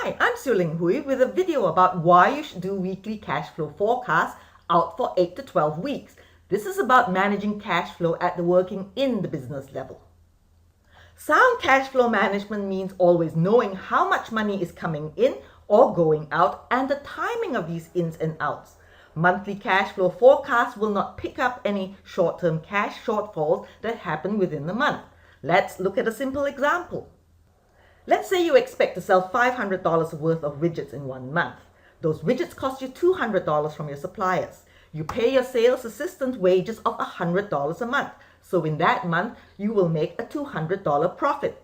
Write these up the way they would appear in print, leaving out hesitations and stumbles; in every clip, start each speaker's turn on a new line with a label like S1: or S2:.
S1: Hi, I'm Siu-Ling Hui with a video about why you should do weekly cash flow forecasts out for 8 to 12 weeks. This is about managing cash flow at the working in the business level. Sound cash flow management means always knowing how much money is coming in or going out and the timing of these ins and outs. Monthly cash flow forecasts will not pick up any short-term cash shortfalls that happen within the month. Let's look at a simple example. Let's say you expect to sell $500 worth of widgets in 1 month. Those widgets cost you $200 from your suppliers. You pay your sales assistant wages of $100 a month. So in that month, you will make a $200 profit.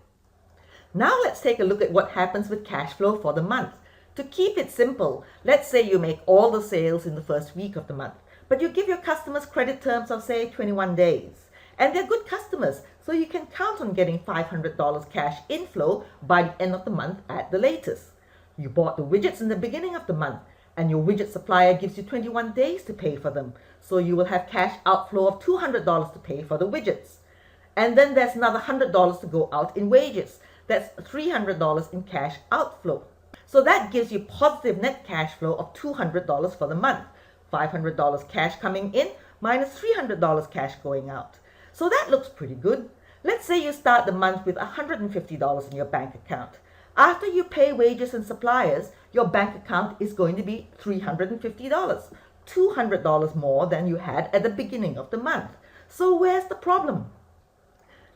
S1: Now let's take a look at what happens with cash flow for the month. To keep it simple, let's say you make all the sales in the first week of the month, but you give your customers credit terms of say 21 days. And they're good customers, so you can count on getting $500 cash inflow by the end of the month at the latest. You bought the widgets in the beginning of the month, and your widget supplier gives you 21 days to pay for them, so you will have cash outflow of $200 to pay for the widgets. And then there's another $100 to go out in wages. That's $300 in cash outflow. So that gives you positive net cash flow of $200 for the month. $500 cash coming in minus $300 cash going out. So that looks pretty good. Let's say you start the month with $150 in your bank account. After you pay wages and suppliers, your bank account is going to be $350, $200 more than you had at the beginning of the month. So where's the problem?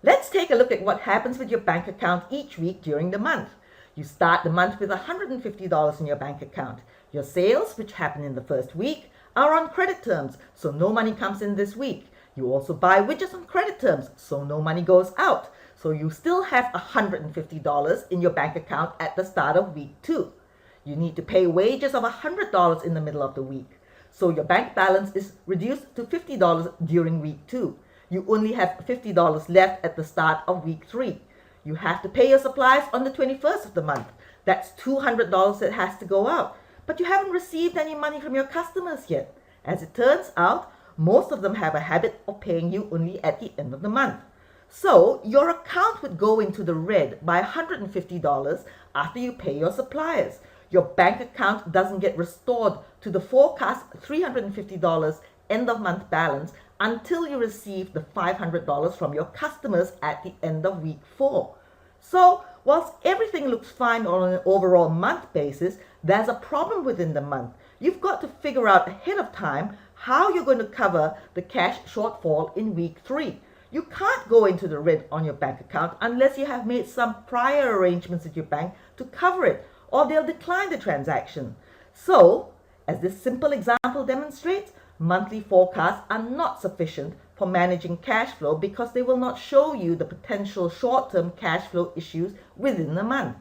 S1: Let's take a look at what happens with your bank account each week during the month. You start the month with $150 in your bank account. Your sales, which happen in the first week, are on credit terms, so no money comes in this week. You also buy widgets on credit terms, so no money goes out. So you still have $150 in your bank account at the start of week 2. You need to pay wages of $100 in the middle of the week. So your bank balance is reduced to $50 during week 2. You only have $50 left at the start of week 3. You have to pay your suppliers on the 21st of the month. That's $200 that has to go out. But you haven't received any money from your customers yet. As it turns out, most of them have a habit of paying you only at the end of the month. So your account would go into the red by $150 after you pay your suppliers. Your bank account doesn't get restored to the forecast $350 end of month balance until you receive the $500 from your customers at the end of week 4. So whilst everything looks fine on an overall month basis, there's a problem within the month. You've got to figure out ahead of time how you're going to cover the cash shortfall in week 3. You can't go into the red on your bank account unless you have made some prior arrangements with your bank to cover it, or they'll decline the transaction. So, as this simple example demonstrates, monthly forecasts are not sufficient for managing cash flow because they will not show you the potential short-term cash flow issues within the month.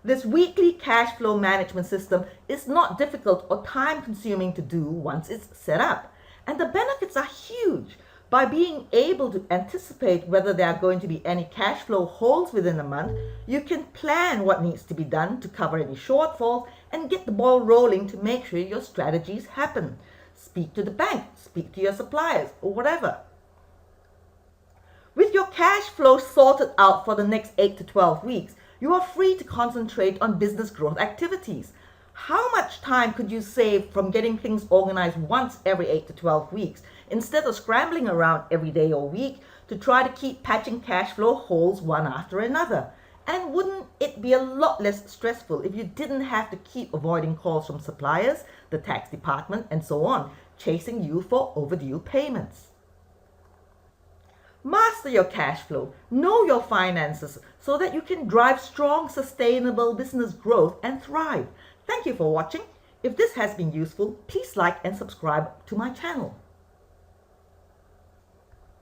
S1: This weekly cash flow management system is not difficult or time-consuming to do once it's set up. And the benefits are huge. By being able to anticipate whether there are going to be any cash flow holes within a month, you can plan what needs to be done to cover any shortfalls and get the ball rolling to make sure your strategies happen. Speak to the bank, speak to your suppliers, or whatever. With your cash flow sorted out for the next 8 to 12 weeks, you are free to concentrate on business growth activities. How much time could you save from getting things organized once every 8 to 12 weeks instead of scrambling around every day or week to try to keep patching cash flow holes one after another? And wouldn't it be a lot less stressful if you didn't have to keep avoiding calls from suppliers, the tax department, and so on, chasing you for overdue payments? Master your cash flow, know your finances so that you can drive strong, sustainable business growth and thrive. Thank you for watching. If this has been useful, please like and subscribe to my channel.